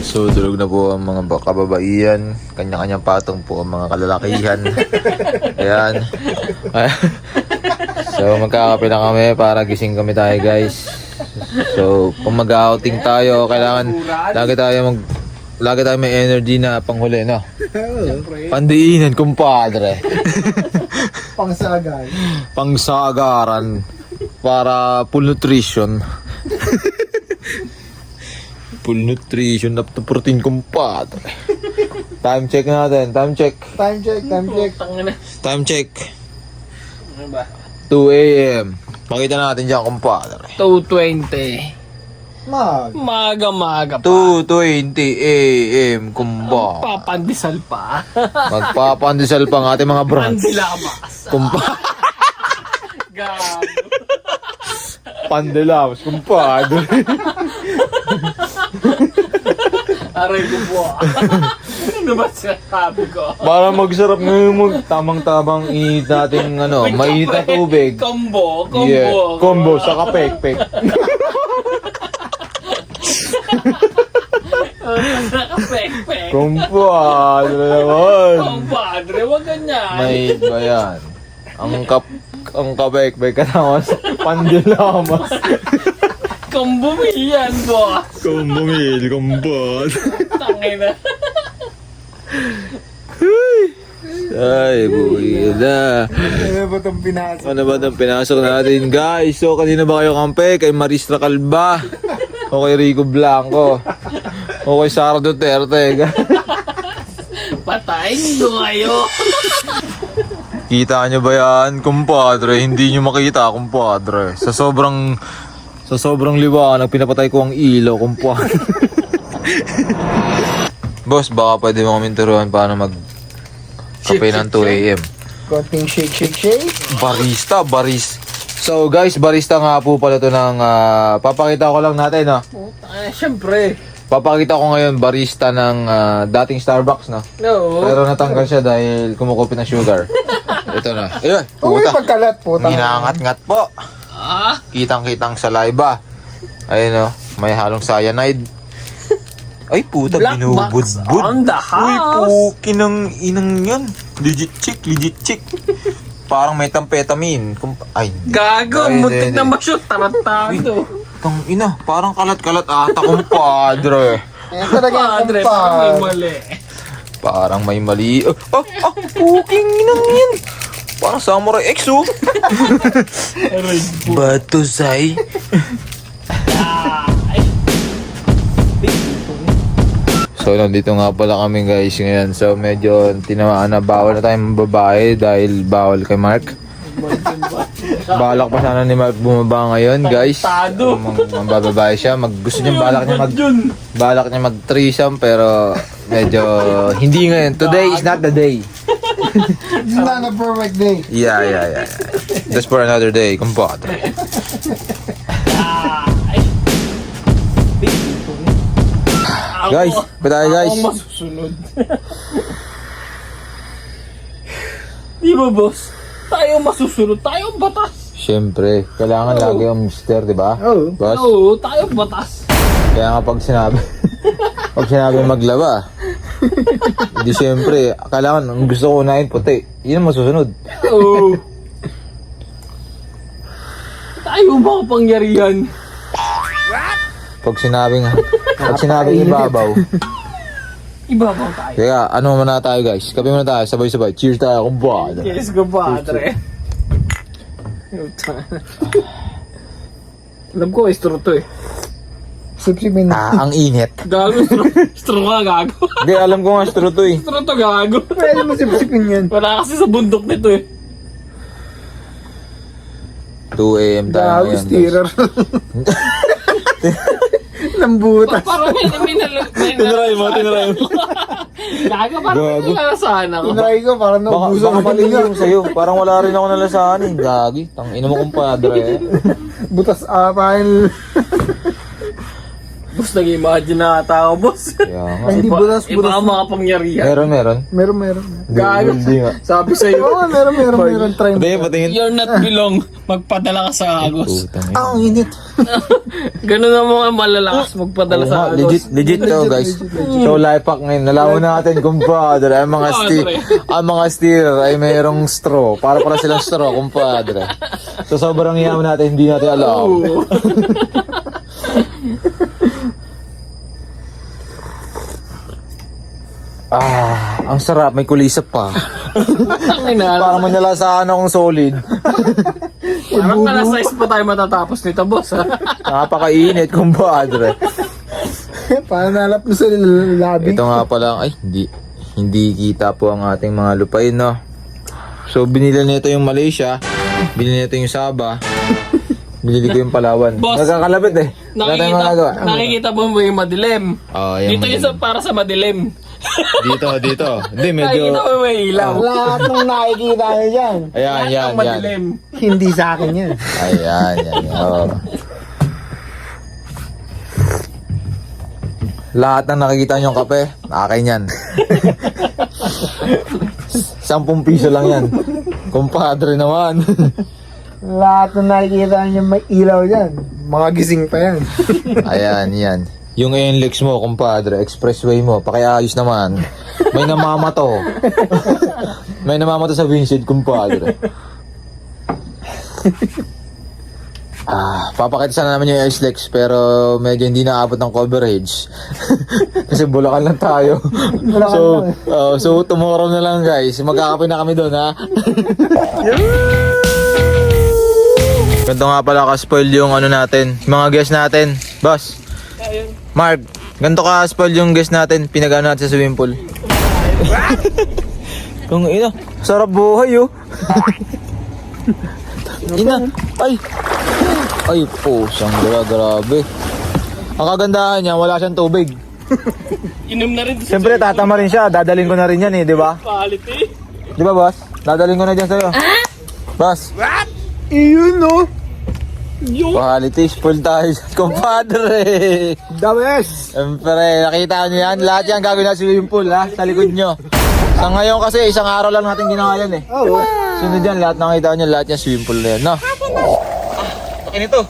So, tulog na po ang mga kababaihan. Kanya-kanyang patong po ang mga kalalakihan. Ayan. So, magkakape na kami para gising kami tayo, guys. So, kung mag-outing tayo, kailangan lagi tayo may energy na panghuli, no? Pandiinan, kumpadre. Pangsagan. Pangsagaran. Para full nutrition. Full nutrition up to protein, kumpadre. Time check natin. Time check. Time check. Time check. Ano ba? 2 a.m. Makita natin dyan, kumpadre. 2:20. Maga-maga pa. 2:20 a.m. kumba. Papandisal pa. Magpapandisal pa ng ating mga brands. Pandilabas. Gago. Pandilabas, kumpadre. Aray ko po. Ano ba sinasabi ko? Para magsarap ngayon, tamang-tamang init natin, mainit na tubig. Combo. Yeah, combo sa kapek-pek. Nakapek-pek. Kumpadre naman. Compadre, wag ganyan. May bayan. Ang kapek-pek katapos pandilamas. Combo mo yan, boss. Kumbumil, kumbad. Tangina. Ay, buhay na. Ano ba itong pinasok? Ano ba itong pinasok natin, guys? So, kanina ba kayo kampe? Kay Maristra Calva? O kay Rico Blanco? O kay Sara Duterte? Patayin ko kayo. Kita nyo ba yan, kumpadre? Hindi nyo makita, kumpadre. Sa sobrang liwanag, pinapatay ko ang ilaw, kumpadre. Boss, baka pwede mo kami turuan paano mag-kape ng 2 a.m. Konting shake. Barista. So guys, barista nga po pala ito ng papakita ko lang natin, no? Siyempre. Papakita ko ngayon barista ng dating Starbucks, no? No. Pero natanggal siya dahil kumukupi ng sugar. Ito na. Ayun, Uy, puta. pagkalat po. Hinangat-ngat po. Ah? Kitang-kitang sa live. Ayun, no? May halong cyanide. Ay, puta, Black binubudbud. box on the Uy, house. puki ng inang yan. Legit chick. Parang methamphetamine. Ay, Gago, Ay, muntik hindi. na ma-shoot. Tarantado. tang ina, parang kalat-kalat ata, kumpadre. Ayan talaga ang Padre, parang may kumpad. mali. Parang may mali. Puking inang yan. Parang Samurai X, oh. Aray po. Batusay. So, nandito nga pala kami, guys, ngayon. So, medyo tinamaan na bawal na tayong babae dahil bawal kay Mark. Balak pa sana ni Mark bumaba ngayon, guys. Tarantado. Mabababae siya. Gusto niya, balak niya mag threesome, pero medyo hindi ngayon. Today is not the day. It's not a perfect day. Yeah. Just for another day, kumpadre. Guys, pa tayo, guys. Ako masusunod. Di ba, boss? Tayo masusunod. Tayo ang batas. Siyempre, kailangan lagi ang mister, di ba? Oo. Boss? Oo, tayo ang batas. Kaya nga pag sinabi maglaba, hindi siyempre, kailangan, ang gusto ko unahin puti. Yun ang masusunod. Oo. Tayo makapangyarihan. Pag sinabing ibabaw. Ibabaw tayo. Kaya, ano muna tayo, guys? Kape muna tayo, sabay-sabay. Cheers tayo, kumpadre. Yes, compadre. Alam ko, estro to eh. Sipsipin na. Ang init. Gago, estro ka, gago. Hindi, alam ko nga, straw to eh. Estro to, gago. Pwede mo sipsipin yan. Wala kasi sa bundok nito eh. 2 a.m. tayo Gago, ngayon, guys. steerer. Lambutas. Parang may Tinry mo. Gago, parang may nalasahan ako. Tinry ko, parang naubusan Baka ko mali palinga. yung sa'yo. Parang wala rin ako nalasahan eh. Gagi. Tang ina mo, kumpadre. Butas apain. Boss, nag-imagine na tao, boss. Kaya nga. Ay, hindi butas, Iba butas. ang mga pangyarihan. Meron. Meron. Gago. Hindi nga. Sabi sa'yo, Oo, meron. Try mo. Hindi, patingin. you're not belong. Magpadala ka sa Agos. Putang ina. Ah, ang init. Ganun ang mga malalakas magpadala Oo sa nga, Agos. legit to guys. So life hack ngayon, nalaman natin kumpadre, ang mga steer ay mayroong straw. Para silang straw, kumpadre. So sobrang yaman natin, hindi natin alam. Oo. Ang sarap, may kulisap pa. Ay, na. Parang manalasaan akong solid. Parang alas 6 pa tayo matatapos nito, boss. Ha? Napakainit, kumpadre. Parang nalap na sa labi. Ito nga pala, ay, hindi kita po ang ating mga lupain, no? So, binili nito yung Malaysia, binili nito yung Sabah, binili ko yung Palawan. Boss, Nagkakalapit eh. Wala tayong magagawa. Nakikita mo yung madilim. Oh, Dito yung para sa madilim. Dito. Hindi, medyo... Nakikita mo may ilaw. Lahat ng nakikita nyo dyan. Ayan, yan. Ang madilim. Hindi sa akin yan. Ayan. Oh. Lahat ng nakikita niyong kape, akin yan. 10 piso lang yan. Kumpadre naman. Lahat ng nakikita nyo may ilaw dyan. Mga gising pa yan. Ayan, yan. Yung NLEX mo, kumpadre, expressway mo, pakiayos naman. May namamato. May namamato sa windshield, kumpadre. Papakita sana namin yung SLEX pero medyo hindi naabot ng coverage. Kasi Bulacan lang tayo. So tomorrow na lang guys. Magkakape na kami doon ha. Ganito nga pala ka-spoil yung ano natin, mga guest natin. Boss, Mark, ganito ka-spoil yung guest natin. Pinagano natin sa swimming pool. Kung ina, sarap buhay oh. Ina, ay po, siyang grabe. Ang kagandahan niya, wala siyang tubig. Inom na rin. Siyempre, tatama rin siya. Dadalhin ko na rin yan eh, di ba? Quality. Di ba, boss? Dadalhin ko na dyan sa'yo. Boss, Iyon no. quality, spoil tayo. Compadre. The best. Siyempre, nakita niyo yan. Lahat yan gagawin na sa swimming pool, ha? Sa likod nyo. Sa ngayon kasi, isang araw lang natin ginawa yan eh. Oo. Sunod yan, lahat nakita nyo, lahat yan swimming pool na yan, no? Akin ito.